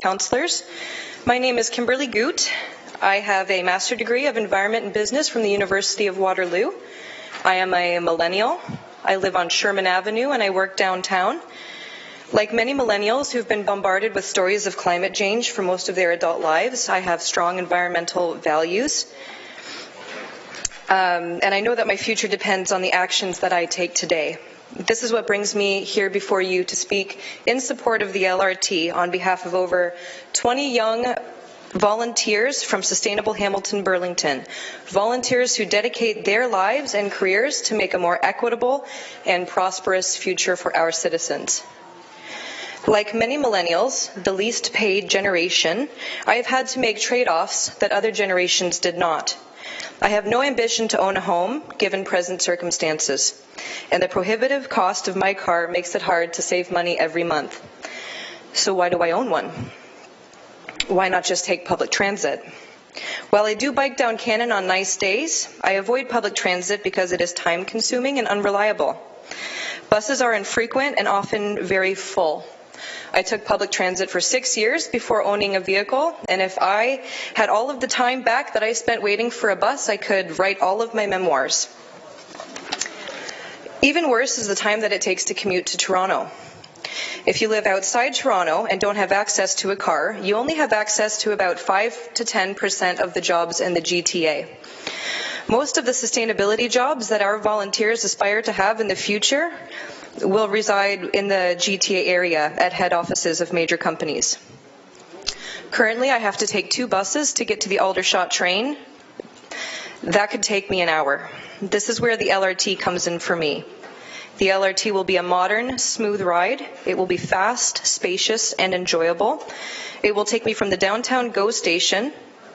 Councillors. My name is Kimberly Gutt. I have a Master's degree of Environment and Business from the University of Waterloo. I am a millennial. I live on Sherman Avenue and I work downtown. Like many millennials who've been bombarded with stories of climate change for most of their adult lives, I have strong environmental values. And I know that my future depends on the actions that I take today. This is what brings me here before you to speak in support of the LRT on behalf of over 20 young volunteers from Sustainable Hamilton Burlington, volunteers who dedicate their lives and careers to make a more equitable and prosperous future for our citizens. Like many millennials, the least paid generation, I have had to make trade-offs that other generations did not. I have no ambition to own a home, given present circumstances, and the prohibitive cost of my car makes it hard to save money every month. So why do I own one? Why not just take public transit? While I do bike down Cannon on nice days, I avoid public transit because it is time-consuming and unreliable. Buses are infrequent and often very full. I took public transit for 6 years before owning a vehicle, and if I had all of the time back that I spent waiting for a bus, I could write all of my memoirs. Even worse is the time that it takes to commute to Toronto. If you live outside Toronto and don't have access to a car, you only have access to about 5 to 10% of the jobs in the GTA. Most of the sustainability jobs that our volunteers aspire to have in the future will reside in the GTA area at head offices of major companies. Currently, I have to take 2 buses to get to the Aldershot train. That could take me an hour. This is where the LRT comes in for me. The LRT will be a modern, smooth ride. It will be fast, spacious, and enjoyable. It will take me from the downtown GO station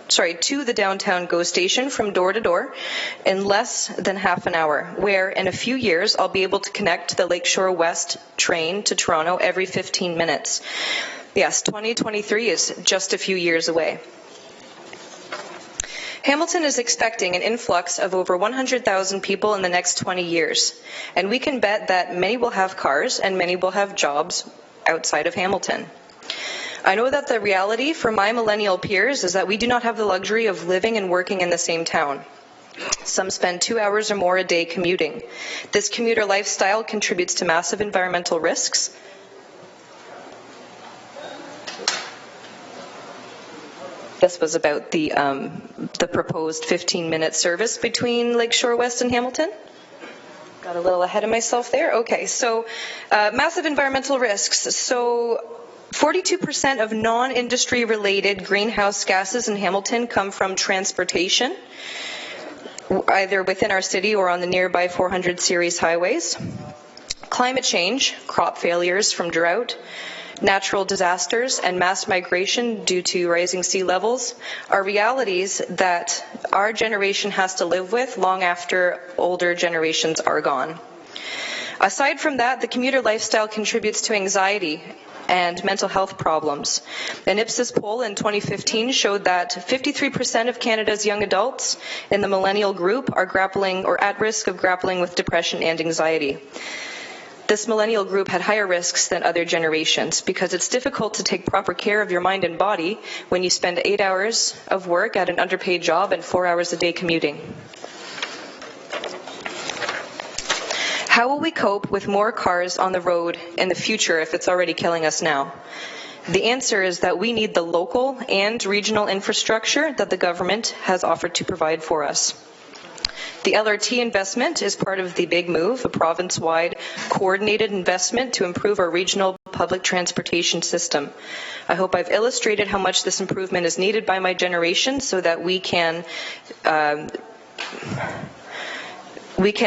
to the downtown GO station from door to door in less than half an hour, where in a few years I'll be able to connect to the Lakeshore West train to Toronto every 15 minutes. Yes, 2023 is just a few years away. Hamilton is expecting an influx of over 100,000 people in the next 20 years, and we can bet that many will have cars and many will have jobs outside of Hamilton. I know that the reality for my millennial peers is that we do not have the luxury of living and working in the same town. Some spend 2 hours or more a day commuting. This commuter lifestyle contributes to massive environmental risks. This was about the proposed 15-minute service between Lakeshore West and Hamilton. Got a little ahead of myself there. Okay, so massive environmental risks. So 42% of non-industry related greenhouse gases in Hamilton come from transportation, either within our city or on the nearby 400 series highways. Climate change, crop failures from drought, natural disasters, and mass migration due to rising sea levels are realities that our generation has to live with long after older generations are gone. Aside from that, the commuter lifestyle contributes to anxiety and mental health problems. An Ipsos poll in 2015 showed that 53% of Canada's young adults in the millennial group are grappling or at risk of grappling with depression and anxiety. This millennial group had higher risks than other generations because it's difficult to take proper care of your mind and body when you spend 8 hours of work at an underpaid job and 4 hours a day commuting. How will we cope with more cars on the road in the future if it's already killing us now? The answer is that we need the local and regional infrastructure that the government has offered to provide for us. The LRT investment is part of the big move, a province-wide coordinated investment to improve our regional public transportation system. I hope I've illustrated how much this improvement is needed by my generation so that we can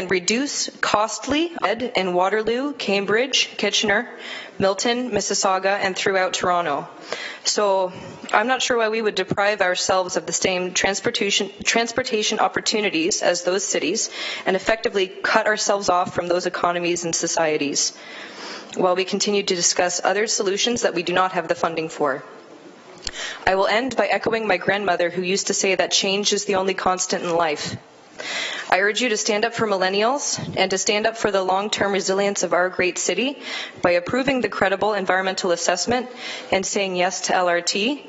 reduce costly in Waterloo, Cambridge, Kitchener, Milton, Mississauga, and throughout Toronto. So I'm not sure why we would deprive ourselves of the same transportation opportunities as those cities and effectively cut ourselves off from those economies and societies while we continue to discuss other solutions that we do not have the funding for. I will end by echoing my grandmother who used to say that change is the only constant in life. I urge you to stand up for millennials and to stand up for the long-term resilience of our great city by approving the credible environmental assessment and saying yes to LRT.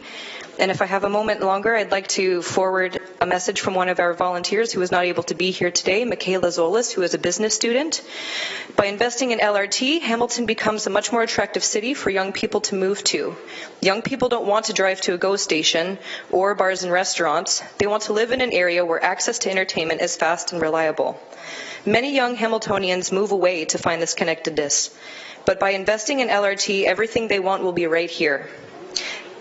And if I have a moment longer, I'd like to forward a message from one of our volunteers who was not able to be here today, Michaela Zolas, who is a business student. By investing in LRT, Hamilton becomes a much more attractive city for young people to move to. Young people don't want to drive to a GO station or bars and restaurants. They want to live in an area where access to entertainment is fast and reliable. Many young Hamiltonians move away to find this connectedness. But by investing in LRT, everything they want will be right here.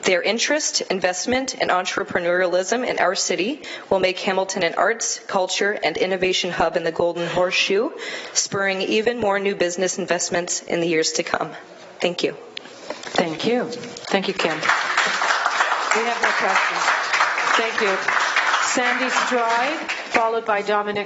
Their interest, investment, and entrepreneurialism in our city will make Hamilton an arts, culture, and innovation hub in the Golden Horseshoe, spurring even more new business investments in the years to come. Thank you. Thank you. Thank you, Kim. We have no questions. Thank you. Sandy Stride, followed by Dominic